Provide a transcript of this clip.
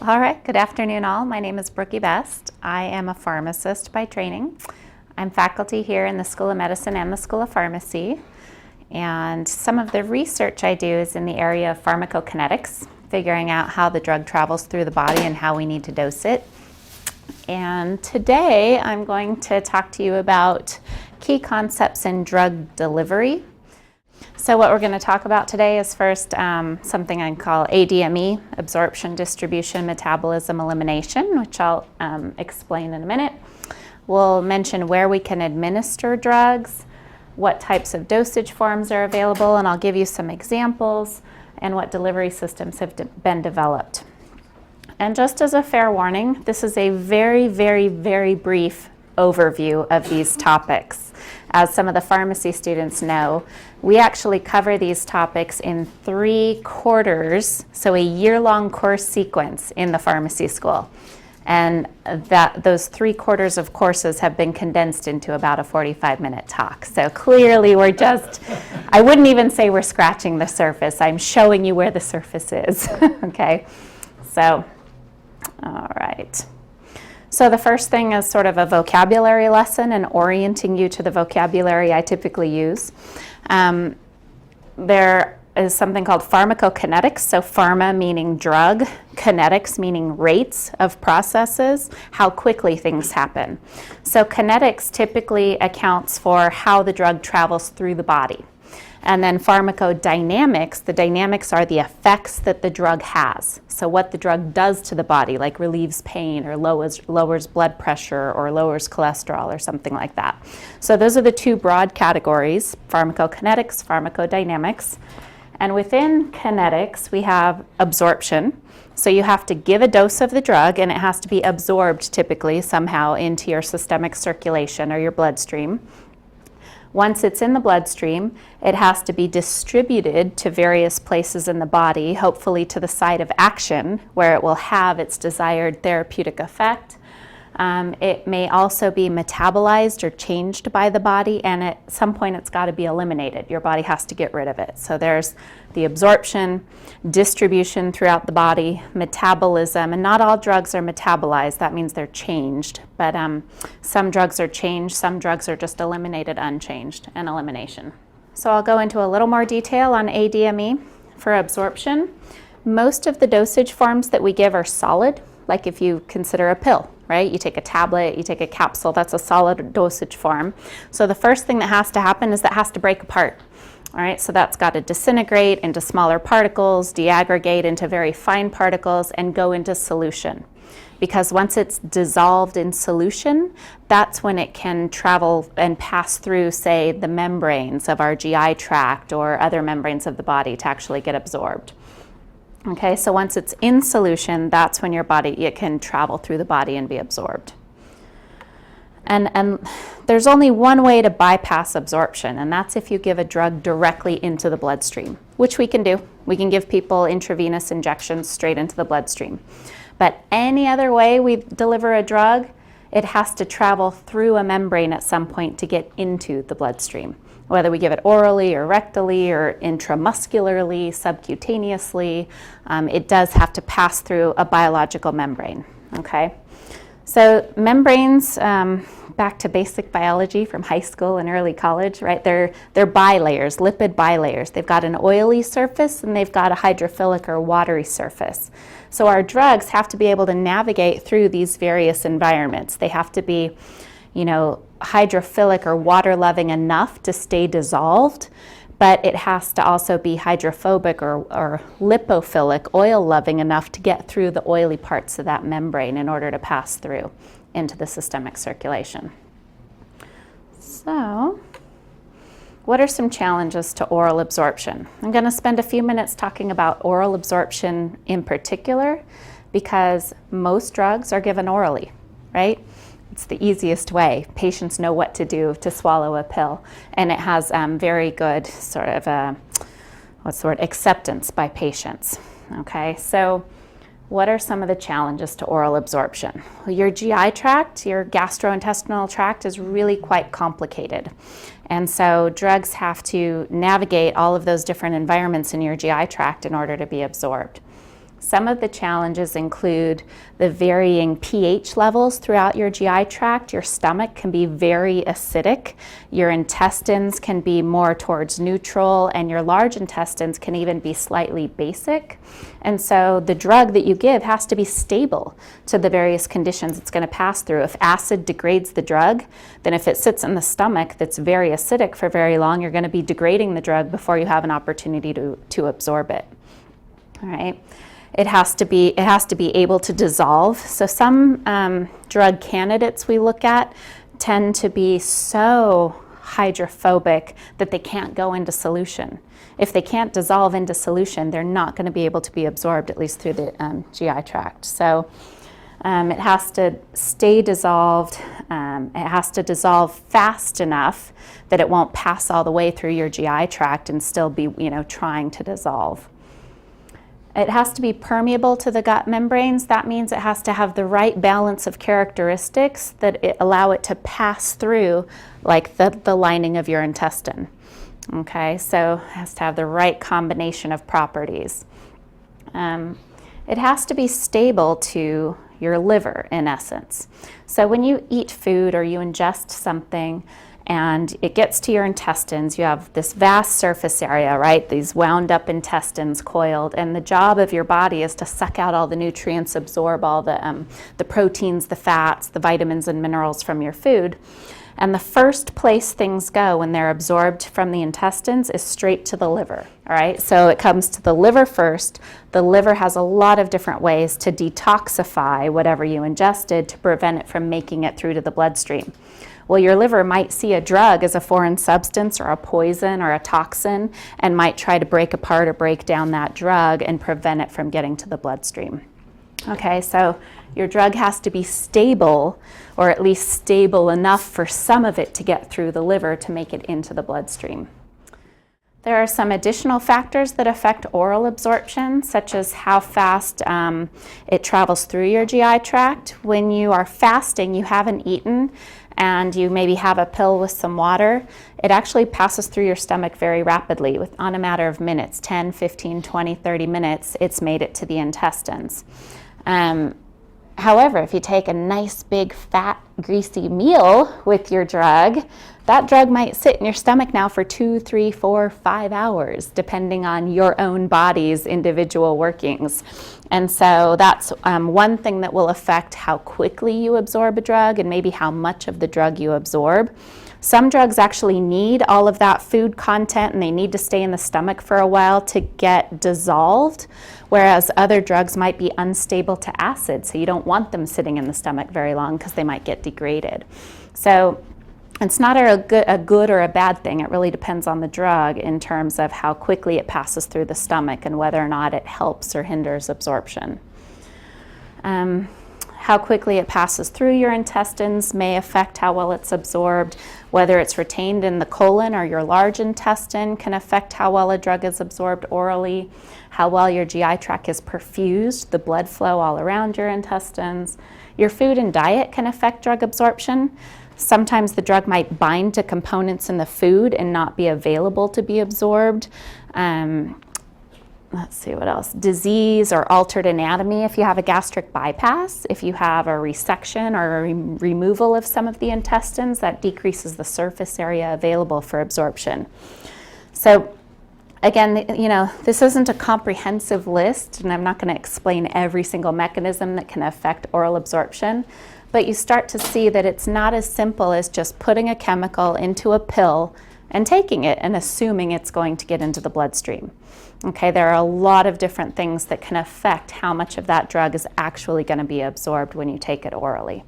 All right, good afternoon all. My name is Brookie Best. I am a pharmacist by training. I'm faculty here in the School of Medicine and the School of Pharmacy. And some of the research I do is in the area of pharmacokinetics, figuring out how the drug travels through the body and how we need to dose it. And today I'm going to talk to you about key concepts in drug delivery. So what we're going to talk about today is first something I call ADME, absorption, distribution, metabolism, elimination, which I'll explain in a minute. We'll mention where we can administer drugs, what types of dosage forms are available, and I'll give you some examples and what delivery systems have been developed. And just as a fair warning, this is a very, very, very brief overview of these topics. As some of the pharmacy students know, we actually cover these topics in 3 quarters, so a year-long course sequence in the pharmacy school. And those 3 quarters of courses have been condensed into about a 45-minute talk. So clearly I wouldn't even say we're scratching the surface. I'm showing you where the surface is, okay? So, all right. So the first thing is sort of a vocabulary lesson and orienting you to the vocabulary I typically use. There is something called pharmacokinetics, so pharma meaning drug, kinetics meaning rates of processes, how quickly things happen. So kinetics typically accounts for how the drug travels through the body. And then pharmacodynamics, the dynamics are the effects that the drug has. So what the drug does to the body, like relieves pain or lowers blood pressure or lowers cholesterol or something like that. So those are the 2 broad categories, pharmacokinetics, pharmacodynamics. And within kinetics, we have absorption. So you have to give a dose of the drug and it has to be absorbed typically somehow into your systemic circulation or your bloodstream. Once it's in the bloodstream, it has to be distributed to various places in the body, hopefully to the site of action where it will have its desired therapeutic effect. It may also be metabolized or changed by the body, and at some point it's got to be eliminated. Your body has to get rid of it. So there's the absorption, distribution throughout the body, metabolism, and not all drugs are metabolized. That means they're changed, but some drugs are changed, some drugs are just eliminated unchanged, and elimination. So I'll go into a little more detail on ADME. For absorption, most of the dosage forms that we give are solid, like if you consider a pill, right? You take a tablet, you take a capsule, that's a solid dosage form. So the first thing that has to happen is that has to break apart. All right, so that's got to disintegrate into smaller particles, deaggregate into very fine particles, and go into solution. Because once it's dissolved in solution, that's when it can travel and pass through, say, the membranes of our GI tract or other membranes of the body to actually get absorbed. Okay, so once it's in solution, that's when it can travel through the body and be absorbed. And there's only one way to bypass absorption, and that's if you give a drug directly into the bloodstream, which we can do. We can give people intravenous injections straight into the bloodstream. But any other way we deliver a drug, it has to travel through a membrane at some point to get into the bloodstream. Whether we give it orally or rectally or intramuscularly, subcutaneously, it does have to pass through a biological membrane, okay? So membranes, back to basic biology from high school and early college, right? They're bilayers, lipid bilayers. They've got an oily surface and they've got a hydrophilic or watery surface. So our drugs have to be able to navigate through these various environments. They have to be, hydrophilic or water-loving enough to stay dissolved, but it has to also be hydrophobic or lipophilic, oil-loving enough to get through the oily parts of that membrane in order to pass through into the systemic circulation. So, what are some challenges to oral absorption? I'm going to spend a few minutes talking about oral absorption in particular because most drugs are given orally, right? It's the easiest way. Patients know what to do to swallow a pill, and it has very good sort of acceptance by patients. Okay, so what are some of the challenges to oral absorption? Well, your GI tract, your gastrointestinal tract, is really quite complicated, and so drugs have to navigate all of those different environments in your GI tract in order to be absorbed. Some of the challenges include the varying pH levels throughout your GI tract. Your stomach can be very acidic, your intestines can be more towards neutral, and your large intestines can even be slightly basic. And so the drug that you give has to be stable to the various conditions it's going to pass through. If acid degrades the drug, then if it sits in the stomach that's very acidic for very long, you're going to be degrading the drug before you have an opportunity to absorb it. All right. It has to be able to dissolve. So some drug candidates we look at tend to be so hydrophobic that they can't go into solution. If they can't dissolve into solution, they're not going to be able to be absorbed, at least through the GI tract. So it has to stay dissolved. It has to dissolve fast enough that it won't pass all the way through your GI tract and still be, trying to dissolve. It has to be permeable to the gut membranes. That means it has to have the right balance of characteristics that allow it to pass through, like the lining of your intestine. Okay, so it has to have the right combination of properties. It has to be stable to your liver, in essence. So when you eat food or you ingest something, and it gets to your intestines, you have this vast surface area, right? These wound up intestines coiled, and the job of your body is to suck out all the nutrients, absorb all the proteins, the fats, the vitamins and minerals from your food. And the first place things go when they're absorbed from the intestines is straight to the liver, all right? So it comes to the liver first. The liver has a lot of different ways to detoxify whatever you ingested to prevent it from making it through to the bloodstream. Well, your liver might see a drug as a foreign substance or a poison or a toxin and might try to break apart or break down that drug and prevent it from getting to the bloodstream. Okay, so your drug has to be stable, or at least stable enough for some of it to get through the liver to make it into the bloodstream. There are some additional factors that affect oral absorption, such as how fast it travels through your GI tract. When you are fasting, you haven't eaten, and you maybe have a pill with some water, it actually passes through your stomach very rapidly. On a matter of minutes, 10, 15, 20, 30 minutes, it's made it to the intestines. However, if you take a nice big fat greasy meal with your drug, that drug might sit in your stomach now for 2, 3, 4, 5 hours, depending on your own body's individual workings. And so that's one thing that will affect how quickly you absorb a drug and maybe how much of the drug you absorb. Some drugs actually need all of that food content and they need to stay in the stomach for a while to get dissolved, whereas other drugs might be unstable to acid, so you don't want them sitting in the stomach very long because they might get degraded. So it's not a good or a bad thing. It really depends on the drug in terms of how quickly it passes through the stomach and whether or not it helps or hinders absorption. How quickly it passes through your intestines may affect how well it's absorbed. Whether it's retained in the colon or your large intestine can affect how well a drug is absorbed orally. How well your GI tract is perfused, the blood flow all around your intestines. Your food and diet can affect drug absorption. Sometimes the drug might bind to components in the food and not be available to be absorbed. Let's see what else. Disease or altered anatomy. If you have a gastric bypass, if you have a resection or a removal of some of the intestines, that decreases the surface area available for absorption. So again, this isn't a comprehensive list, and I'm not going to explain every single mechanism that can affect oral absorption, but you start to see that it's not as simple as just putting a chemical into a pill and taking it and assuming it's going to get into the bloodstream. Okay, there are a lot of different things that can affect how much of that drug is actually going to be absorbed when you take it orally.